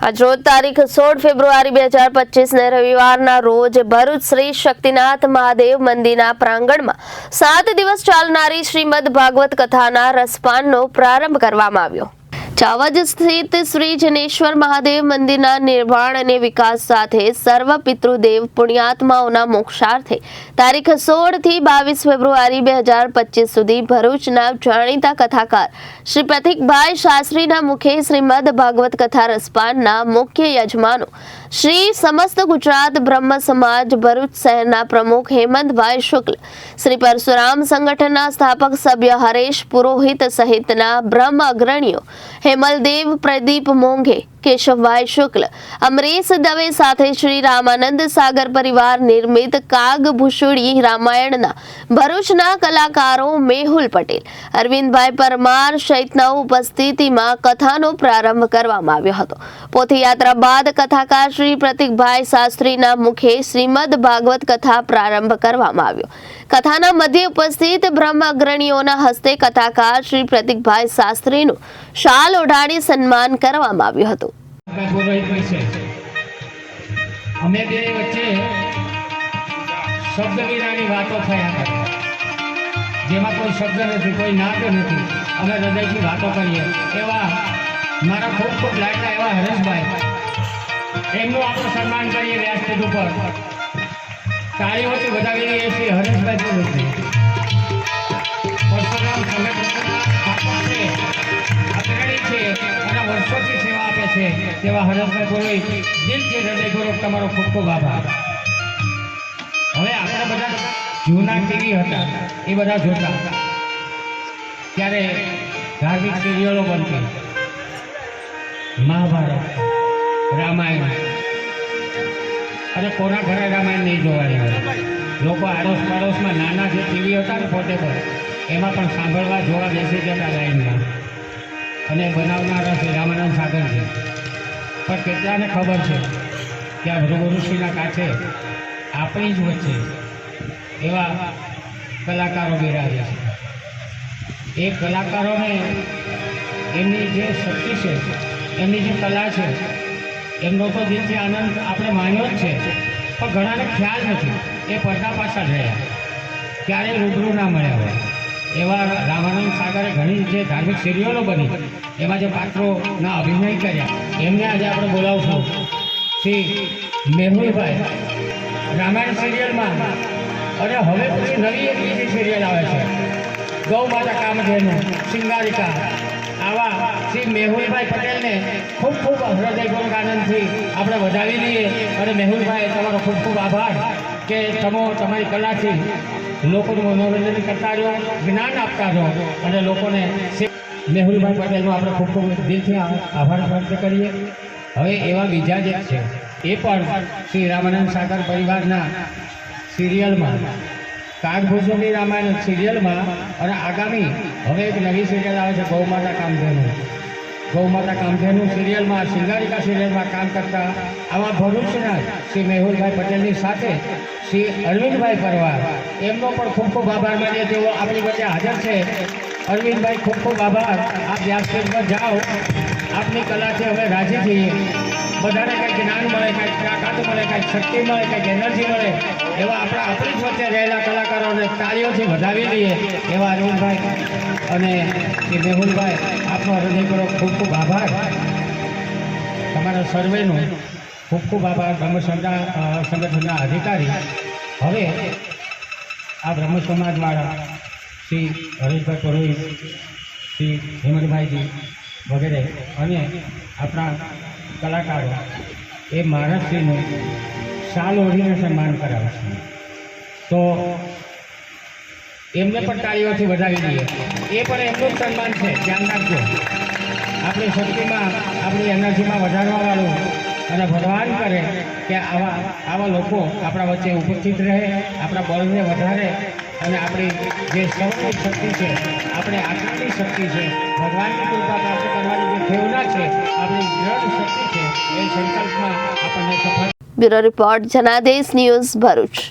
આજરોજ તારીખ 16 ફેબ્રુઆરી 2025 ને રવિવારના રોજ ભરૂચ શ્રી શક્તિનાથ મહાદેવ મંદિરના પ્રાંગણમાં 7 દિવસ ચાલનારી શ્રીમદ ભાગવત કથાના રસપાનનો પ્રારંભ કરવામાં આવ્યો। ચાવજ સ્થિત શ્રી જનેશ્વર મહાદેવ મંદિરના નિર્માણ અને વિકાસ સાથે સર્વ પિતૃદેવ પુણ્યાત્માઓના મોક્ષાર્થે તારીખ 16 થી 22 ફેબ્રુઆરી 2025 સુધી ભરૂચના જાણીતા કથાકાર શ્રી પ્રતિકભાઈ શાસ્ત્રીના મુખે શ્રીમદ ભાગવત કથા રસપાનના મુખ્ય યજમાનો શ્રી સમસ્ત ગુજરાત બ્રહ્મ સમાજ ભરૂચ શહેરના પ્રમુખ હેમંતભાઈ શુક્લ, શ્રી પરશુરામ સંગઠનના સ્થાપક સભ્ય હરેશ પુરોહિત સહિતના બ્રહ્મ અગ્રણીઓ हेमलदेव प्रदीप मोंघे, केशवभाई शुक्ल, अमरीश दवे साथे श्री रामानंद सागर परिवार निर्मित काग भूषुड़ी रामायणना भरूचना कलाकारों मेहुल पटेल, अरविंदभाई परमार सहितना उपस्थितिमां कथानो प्रारंभ करवामां आव्यो हतो। पोथीयात्रा बाद कथाकार श्री प्रतीकभाई शास्त्रीना मुखे श्रीमद भागवत कथा प्रारंभ करवामां आव्यो। कथाना मध्य उपस्थित ब्रह्म अग्रणीओना हस्ते कथाकार श्री प्रतीकभाई शास्त्रीनु शाल ओढ़ाड़ी सन्मान करवामां आव्युं हतुं। અમે બે વચ્ચે શબ્દ વિનાની વાતો થયા કરે, જેમાં કોઈ શબ્દ નથી, કોઈ નાદ નથી, અમે હૃદયથી વાતો કરીએ એવા મારા ખૂબ ખૂબ લાડકા એવા હરેશભાઈ, એમનું આપણે સન્માન કરીએ વ્યાસપીઠ ઉપર। તાળીઓથી વધાવી રહીએ છીએ હરેશભાઈ પુરોહિત, પરશુરામ સંગઠનના સ્થાપક છે, અગ્રણી છે અને વર્ષોથી સેવા આપે છે તેવા હરેશભાઈ પુરોહિત, દિલથી હૃદયપૂર્વક તમારો ખૂબ ખૂબ આભાર। હવે આપણે બધા જૂના ટીવી હતા એ બધા જોતા, ત્યારે ધાર્મિક સિરિયલો બનતી, મહાભારત, રામાયણ, અને કોના ઘરે રામાયણ નહીં જોવાની હોય। લોકો આડોશ પાડોશમાં નાના જે ટીવી હતા ને પોર્ટેબલ, એમાં પણ સાંભળવા જોવા બેસી જતા લાઈનમાં, અને બનાવનારા શ્રી રામાનંદ સાગર છે। પણ કેટલાને ખબર છે કે આ ભૃગુ ઋષિના કાંઠે આપણી જ વચ્ચે એવા કલાકારો બિરાજે છે। એ કલાકારોને એમની જે શક્તિ છે, એમની જે કલા છે, એમનો તો દિલથી આનંદ આપણે માન્યો જ છે, પણ ઘણાને ખ્યાલ નથી, એ પડદા પાછળ રહ્યા, ક્યારેય રૂબરૂ ના મળ્યા હોય। એવા રામાનંદ સાગરે ઘણી જે ધાર્મિક સિરિયલો બની, એમાં જે પાત્રોના અભિનય કર્યા, એમને આજે આપણે બોલાવશું શ્રી મેહુલભાઈ રામાયણ સિરિયલમાં। અને હવે પછી નવી એક બીજી સિરિયલ આવે છે, ગૌ માતા કામધેનુ, સિંગારિકા। આવા શ્રી મેહુલભાઈ પટેલને ખૂબ ખૂબ હૃદયપૂર્વક આનંદથી આપણે વધાવી લઈએ। અને મેહુલભાઈ, તમારો ખૂબ ખૂબ આભાર કે તમારી કલાથી લોકોનું મનોરંજન કરતા રહો, જ્ઞાન આપતા રહો, અને લોકોને મેહુલભાઈ પટેલનો આપણે ખૂબ ખૂબ દિલથી આભાર વ્યક્ત કરીએ। હવે એવા બીજા જે છે એ પણ શ્રી રામાનંદ સાગર પરિવારના સિરિયલમાં, કાગભૂષુડી રામાયણ સિરિયલમાં, અને આગામી હવે એક નવી સિરિયલ આવે છે ગૌ માતા કામધેનુ સિરિયલમાં, સિંગારિકા સિરિયલમાં કામ કરતા આવા ભરૂચના શ્રી મેહુલભાઈ પટેલની સાથે શ્રી અરવિંદભાઈ પરમાર, એમનો પણ ખૂબ ખૂબ આભાર માનીએ। તેઓ આપણી વચ્ચે હાજર છે। અરવિંદભાઈ, ખૂબ ખૂબ આભાર। આપ વ્યાસપીઠ પર જાઓ, આપની કલાથી હવે રાજી થઈએ, બધાને કંઈક જ્ઞાન મળે, કંઈક તાકાત મળે, કંઈક શક્તિ મળે, કંઈક એનર્જી મળે, એવા આપણી જ વચ્ચે રહેલા કલાકારોને તાળીઓથી વધાવી લઈએ। એવા અરવિંદભાઈ અને એ મેહુલભાઈ, આપનો હૃદયપૂર્વક ખૂબ ખૂબ આભાર। તમારા સર્વેનો ખૂબ ખૂબ આભાર। બ્રહ્મ સંગઠનના અધિકારી, હવે આ બ્રહ્મ સમાજવાળા શ્રી હરેશભાઈ પુરોહિત, શ્રી હેમંતભાઈજી વગેરે, અને આપણા કલાકારો એ મહારાજશ્રીનું શાલ ઓઢીને સન્માન કરાવે છે, તો એમને પણ તાળીઓથી વધાવી દઈએ। એ પણ એમનું જ સન્માન છે, ધ્યાન રાખજો। આપણી શક્તિમાં, આપણી એનર્જીમાં વધારવાવાળું અને ભગવાન કરે કે આવા લોકો આપણા વચ્ચે ઉપસ્થિત રહે, આપણા બળને વધારે, અને આપણી જે સૌની શક્તિ છે, આપણે આત્માની શક્તિ છે, ભગવાનની કૃપા પ્રાપ્ત કરવાની જે પ્રેરણા છે, આપણી દ્રઢ શક્તિ છે, એ સંકલ્પમાં આપણને સફળ। Bureau report, Janadesh news, Bharuch.